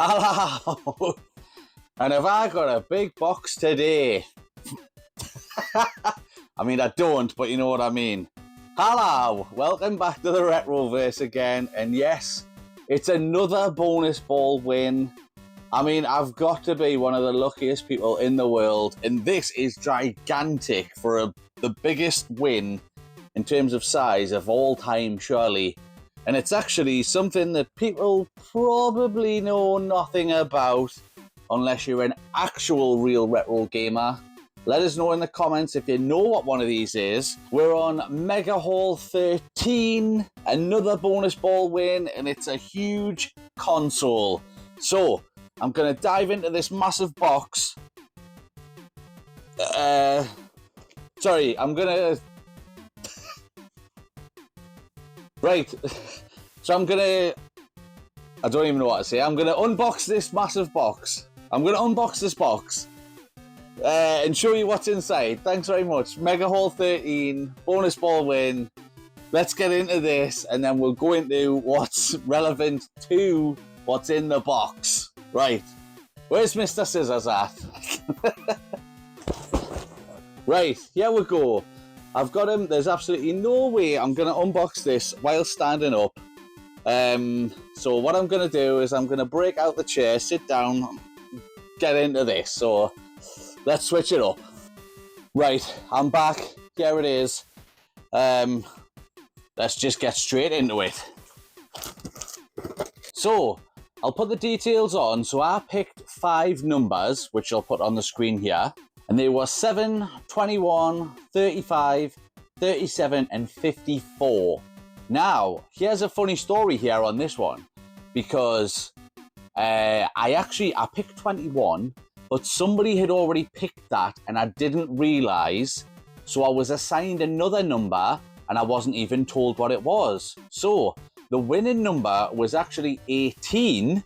Hello! And have I got a big box today? I mean, I don't, but you know what I mean. Hello! Welcome back to the Retroverse again. And yes, it's another bonus ball win. I mean, I've got to be one of the luckiest people in the world. And this is gigantic for the biggest win in terms of size of all time, surely. And it's actually something that people probably know nothing about unless you're an actual real retro gamer. Let us know in the comments if you know what one of these is. We're on MEGAHAUL 13, another bonus ball win, and it's a huge console. So, I'm going to dive into this massive box. Sorry, I'm going to... Right, so I'm going to... I don't even know what to say. I'm going to unbox this massive box. I'm going to unbox this box and show you what's inside. Thanks very much. MEGAHAUL 13, bonus ball win. Let's get into this and then we'll go into what's relevant to what's in the box. Right, where's Mr. Scissors at? Right, here we go. I've got him. There's absolutely no way I'm going to unbox this while standing up. So what I'm going to do is I'm going to break out the chair, sit down, get into this. So let's switch it up. Right, I'm back. Here it is. Let's just get straight into it. So I'll put the details on. So I picked 5 numbers, which I'll put on the screen here. And they were 7, 21, 35, 37, and 54. Now, here's a funny story here on this one. Because I picked 21, but somebody had already picked that and I didn't realise. So I was assigned another number and I wasn't even told what it was. So the winning number was actually 18.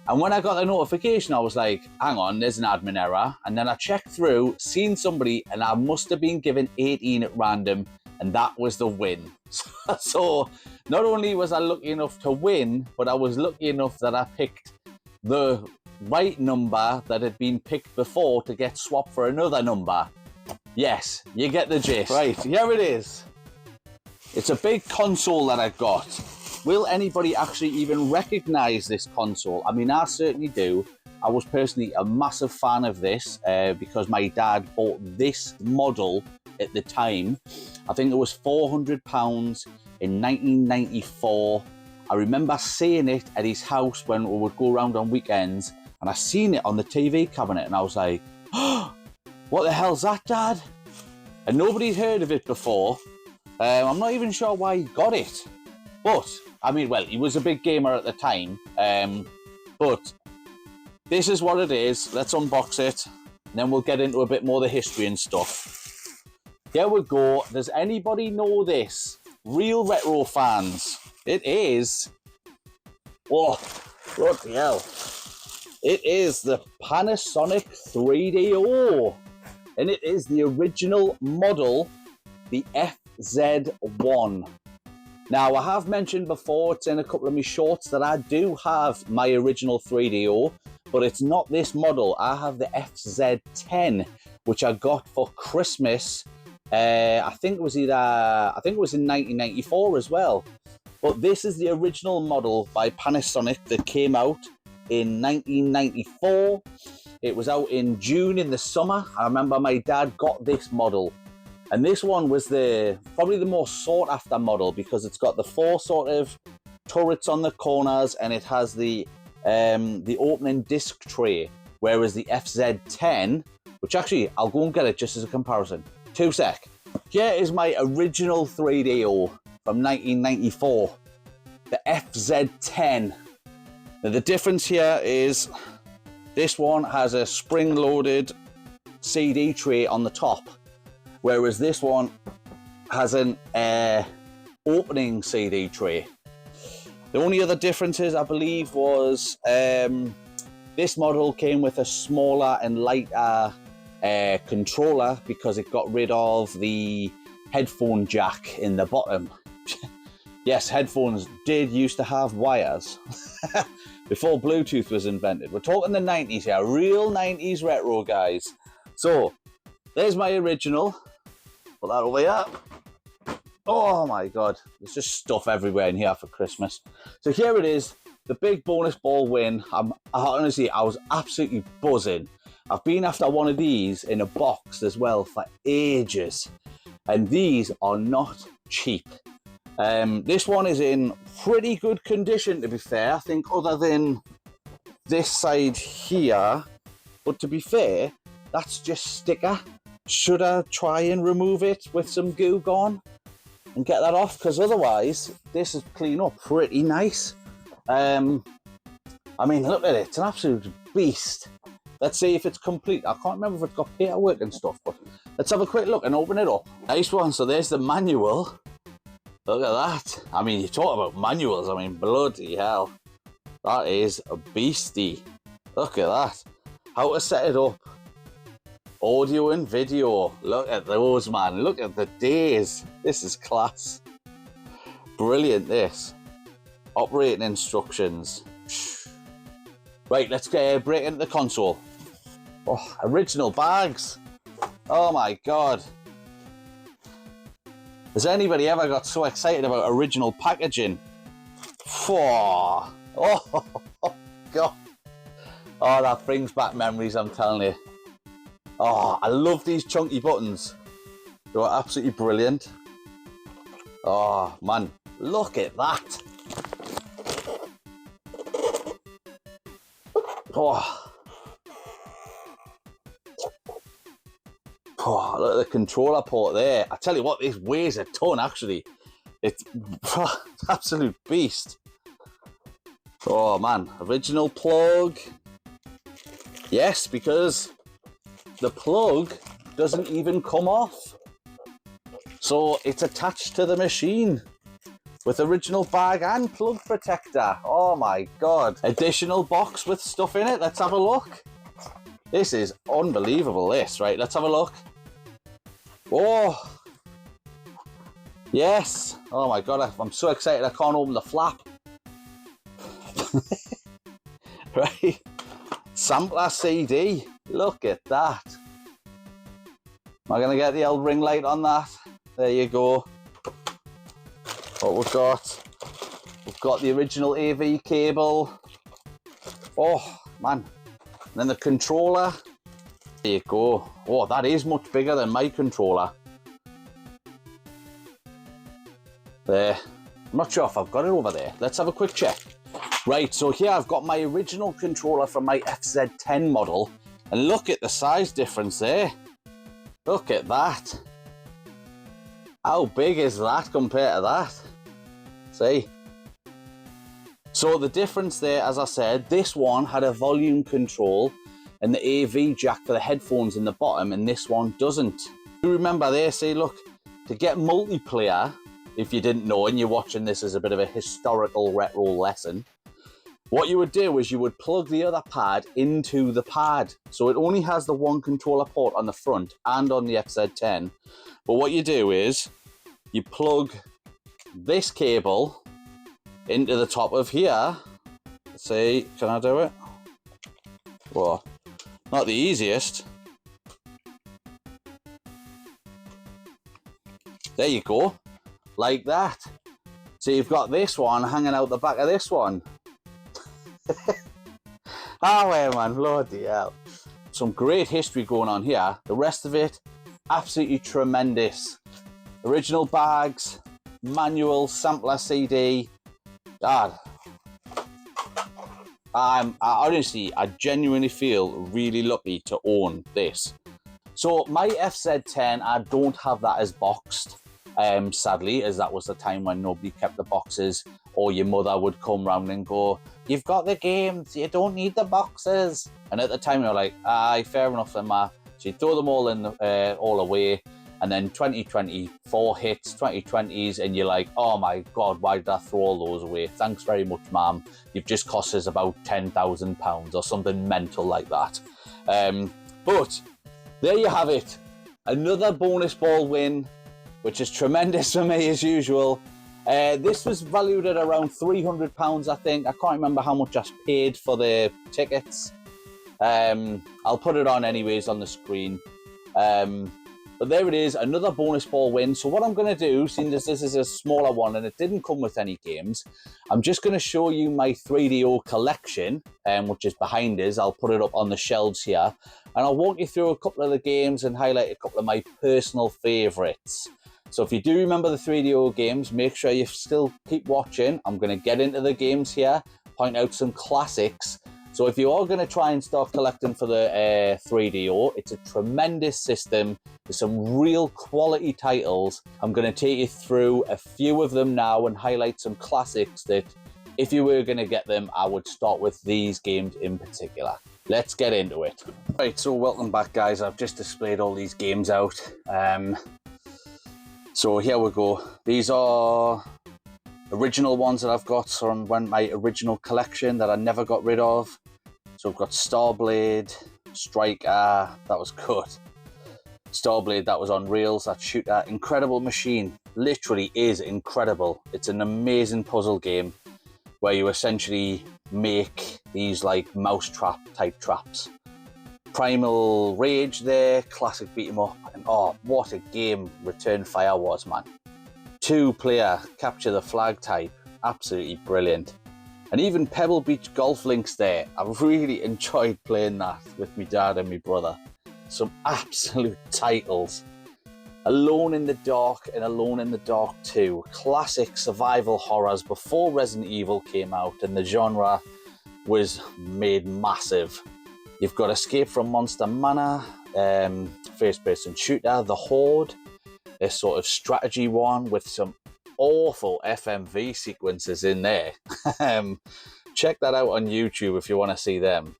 And when I got the notification, I was like, hang on, there's an admin error. And then I checked through, seen somebody, and I must have been given 18 at random, and that was the win. So not only was I lucky enough to win, but I was lucky enough that I picked the right number that had been picked before to get swapped for another number. Yes, you get the gist. Right, here it is. It's a big console that I got. Will anybody actually even recognise this console? I mean, I certainly do. I was personally a massive fan of this because my dad bought this model at the time. I think it was £400 in 1994. I remember seeing it at his house when we would go around on weekends, and I seen it on the TV cabinet, and I was like, oh, what the hell's that, Dad? And nobody'd heard of it before. I'm not even sure why he got it. But, I mean, well, he was a big gamer at the time. But this is what it is. Let's unbox it. And then we'll get into a bit more of the history and stuff. Here we go. Does anybody know this? Real retro fans. It is... Oh, what the hell? It is the Panasonic 3DO. And it is the original model, the FZ1. Now, I have mentioned before, it's in a couple of my shorts, that I do have my original 3DO, but it's not this model. I have the FZ10, which I got for Christmas. I think it was in 1994 as well. But this is the original model by Panasonic that came out in 1994. It was out in June in the summer. I remember my dad got this model. And this one was probably the most sought after model because it's got the 4 sort of turrets on the corners and it has the opening disc tray. Whereas the FZ10, which actually, I'll go and get it just as a comparison. 2 sec. Here is my original 3DO from 1994. The FZ10. Now the difference here is this one has a spring-loaded CD tray on the top. Whereas this one has an opening CD tray. The only other differences, I believe, was this model came with a smaller and lighter controller because it got rid of the headphone jack in the bottom. Yes, headphones did used to have wires before Bluetooth was invented. We're talking the 90s here, real 90s retro, guys. So, there's my original. Put that over here. Oh my God, there's just stuff everywhere in here for Christmas. So here it is, the big bonus ball win. Honestly, I was absolutely buzzing. I've been after one of these in a box as well for ages. And these are not cheap. This one is in pretty good condition, to be fair. I think other than this side here. But to be fair, that's just sticker. Should I try and remove it with some Goo Gone and get that off? Because otherwise, this is clean up pretty nice. I mean, look at it. It's an absolute beast. Let's see if it's complete. I can't remember if it's got paperwork and stuff, but let's have a quick look and open it up. Nice one. So there's the manual. Look at that. I mean, you talk about manuals. I mean, bloody hell. That is a beastie. Look at that. How to set it up. Audio and video. Look at those, man. Look at the days. This is class. Brilliant, this. Operating instructions. Right, let's break into the console. Oh, original bags. Oh my God. Has anybody ever got so excited about original packaging? Oh, God. Oh, that brings back memories, I'm telling you. Oh, I love these chunky buttons. They are absolutely brilliant. Oh, man. Look at that. Oh. Oh, look at the controller port there. I tell you what, this weighs a ton, actually. It's absolute beast. Oh, man. Original plug. Yes, because the plug doesn't even come off. So it's attached to the machine with original bag and plug protector. Oh my God. Additional box with stuff in it. Let's have a look. This is unbelievable, this. Right, let's have a look. Oh. Yes. Oh my God, I'm so excited I can't open the flap. Right. Sampler CD. Look at that. Am I going to get the old ring light on that? There you go. What we've got the original AV cable. Oh, man. And then the controller. There you go. Oh, that is much bigger than my controller. There. I'm not sure if I've got it over there. Let's have a quick check. Right, so here I've got my original controller from my FZ10 model. And look at the size difference there. Look at that. How big is that compared to that? See? So the difference there, as I said, this one had a volume control and the AV jack for the headphones in the bottom, and this one doesn't. You remember there, see, look, to get multiplayer, if you didn't know and you're watching this as a bit of a historical retro lesson, what you would do is you would plug the other pad into the pad. So it only has the one controller port on the front and on the FZ10. But what you do is you plug this cable into the top of here. Let's see, can I do it? Well, not the easiest. There you go, like that. So you've got this one hanging out the back of this one. Oh, yeah, man, bloody hell. Some great history going on here. The rest of it, absolutely tremendous. Original bags, manual, sampler CD. God, I genuinely feel really lucky to own this. So my FZ10, I don't have that as boxed, sadly, as that was the time when nobody kept the boxes, or your mother would come round and go, "You've got the games, you don't need the boxes." And at the time, you're like, aye, fair enough then, ma. She'd throw them all in, all away. And then 2024 hits, 2020s, and you're like, oh my God, why did I throw all those away? Thanks very much, ma'am. You've just cost us about £10,000 or something mental like that. But there you have it. Another bonus ball win, which is tremendous for me as usual. This was valued at around £300, I think. I can't remember how much I paid for the tickets. I'll put it on anyways on the screen. But there it is, another bonus ball win. So what I'm going to do, seeing as this is a smaller one and it didn't come with any games, I'm just going to show you my 3DO collection, which is behind us. I'll put it up on the shelves here. And I'll walk you through a couple of the games and highlight a couple of my personal favourites. So if you do remember the 3DO games, make sure you still keep watching. I'm going to get into the games here, point out some classics. So if you are going to try and start collecting for the 3DO, it's a tremendous system. There's some real quality titles. I'm going to take you through a few of them now and highlight some classics that if you were going to get them, I would start with these games in particular. Let's get into it. Right, so welcome back, guys. I've just displayed all these games out. So here we go. These are original ones that I've got from my original collection that I never got rid of. So I've got Starblade, Striker, that was good. Starblade, that was on rails, that shooter, incredible machine, literally is incredible. It's an amazing puzzle game where you essentially make these like mousetrap type traps. Primal Rage there, classic beat 'em up, and oh, what a game Return Fire was, man. 2-player capture the flag type, absolutely brilliant. And even Pebble Beach Golf Links there, I really enjoyed playing that with my dad and my brother. Some absolute titles. Alone in the Dark and Alone in the Dark 2, classic survival horrors before Resident Evil came out and the genre was made massive. You've got Escape from Monster Manor, first-person shooter, The Horde, a sort of strategy one with some awful FMV sequences in there. Check that out on YouTube if you want to see them.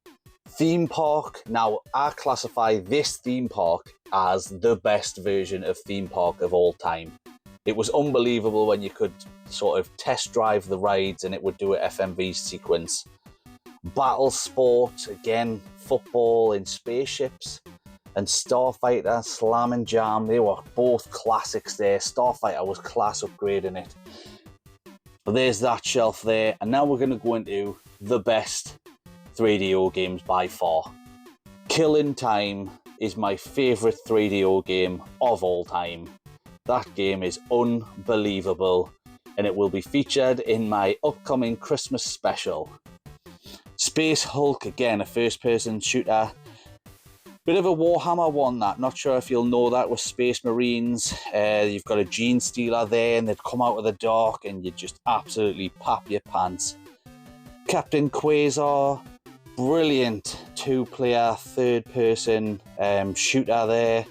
Theme Park. Now, I classify this theme park as the best version of theme park of all time. It was unbelievable when you could sort of test drive the rides and it would do an FMV sequence. Battle Sport, again, football in spaceships. And Starfighter, Slam and Jam, they were both classics there. Starfighter was class upgrading it. But there's that shelf there. And now we're going to go into the best 3DO games by far. Killing Time is my favourite 3DO game of all time. That game is unbelievable. And it will be featured in my upcoming Christmas special. Space Hulk, again, a first-person shooter. Bit of a Warhammer one, that. Not sure if you'll know that with Space Marines. You've got a Gene Stealer there and they'd come out of the dark and you'd just absolutely pop your pants. Captain Quasar, brilliant 2-player, third-person shooter there.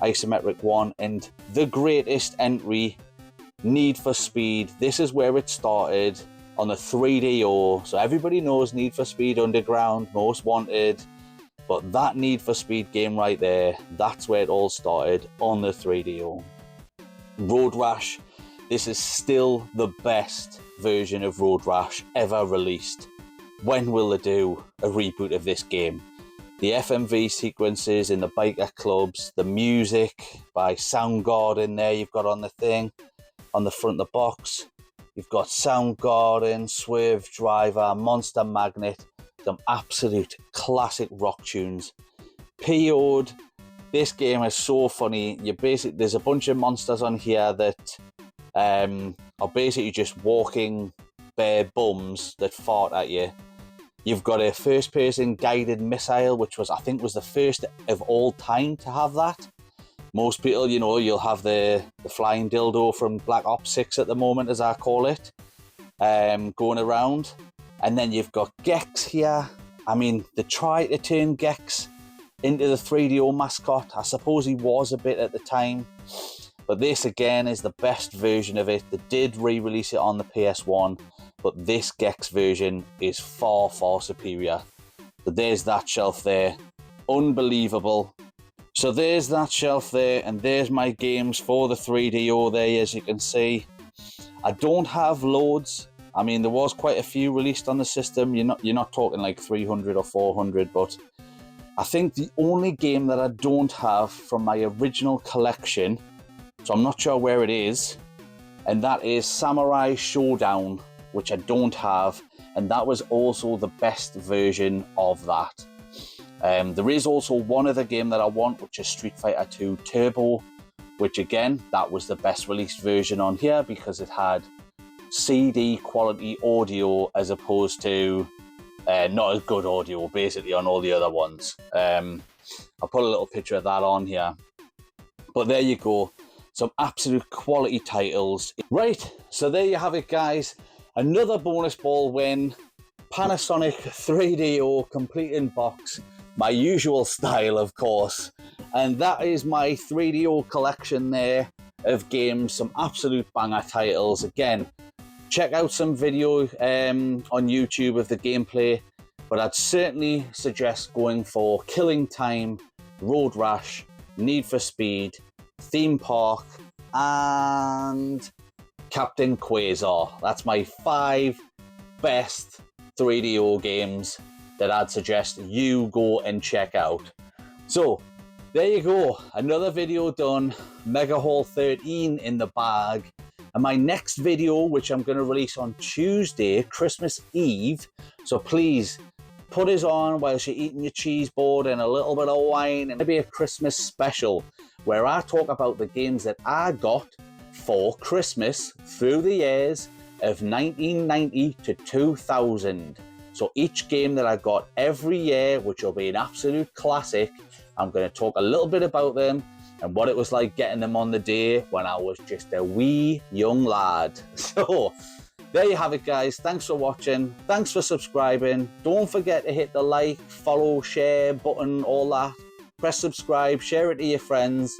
Isometric one. And the greatest entry, Need for Speed. This is where it started on the 3DO. So everybody knows Need for Speed Underground, Most Wanted. But that Need for Speed game right there, that's where it all started on the 3DO. Road Rash, this is still the best version of Road Rash ever released. When will they do a reboot of this game? The FMV sequences in the biker clubs, the music by Soundgarden there you've got on the thing, on the front of the box. You've got Soundgarden, Swerve Driver, Monster Magnet. Some absolute classic rock tunes. PO'd. This game is so funny. There's a bunch of monsters on here that are basically just walking bare bums that fart at you. You've got a first-person guided missile, which I think was the first of all time to have that. Most people, you know, you'll have the flying dildo from Black Ops 6 at the moment, as I call it, going around. And then you've got Gex here. I mean, they tried to turn Gex into the 3DO mascot. I suppose he was a bit at the time. But this, again, is the best version of it. They did re-release it on the PS1. But this Gex version is far, far superior. So there's that shelf there. Unbelievable. So there's that shelf there. And there's my games for the 3DO there, as you can see. I don't have loads. I mean, there was quite a few released on the system. You're not talking like 300 or 400, but I think the only game that I don't have from my original collection, so I'm not sure where it is, and that is Samurai Showdown, which I don't have, and that was also the best version of that. There is also one other game that I want, which is Street Fighter 2 Turbo, which again, that was the best released version on here because it had CD quality audio as opposed to not as good audio basically on all the other ones. I'll put a little picture of that on here. But there you go, some absolute quality titles. Right, so there you have it, guys. Another bonus ball win. Panasonic 3DO complete in box, my usual style, of course. And that is my 3DO collection there of games, some absolute banger titles. Again, check out some video on YouTube of the gameplay, but I'd certainly suggest going for Killing Time, Road Rash, Need for Speed, Theme Park, and Captain Quasar. That's my 5 best 3DO games that I'd suggest you go and check out. So there you go, another video done, MEGAHAUL 13 in the bag. And my next video, which I'm going to release on Tuesday, Christmas Eve, so please put it on whilst you're eating your cheese board and a little bit of wine, and maybe a Christmas special where I talk about the games that I got for Christmas through the years of 1990 to 2000. So each game that I got every year, which will be an absolute classic, I'm going to talk a little bit about them and what it was like getting them on the day when I was just a wee young lad. So there you have it, guys. Thanks for watching. Thanks for subscribing. Don't forget to hit the like, follow, share button, all that. Press subscribe, share it to your friends.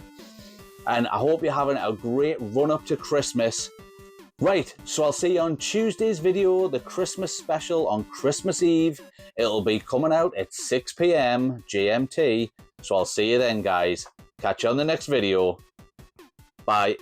And I hope you're having a great run up to Christmas. Right, so I'll see you on Tuesday's video, the Christmas special on Christmas Eve. It'll be coming out at 6 PM GMT. So I'll see you then, guys. Catch you on the next video. Bye.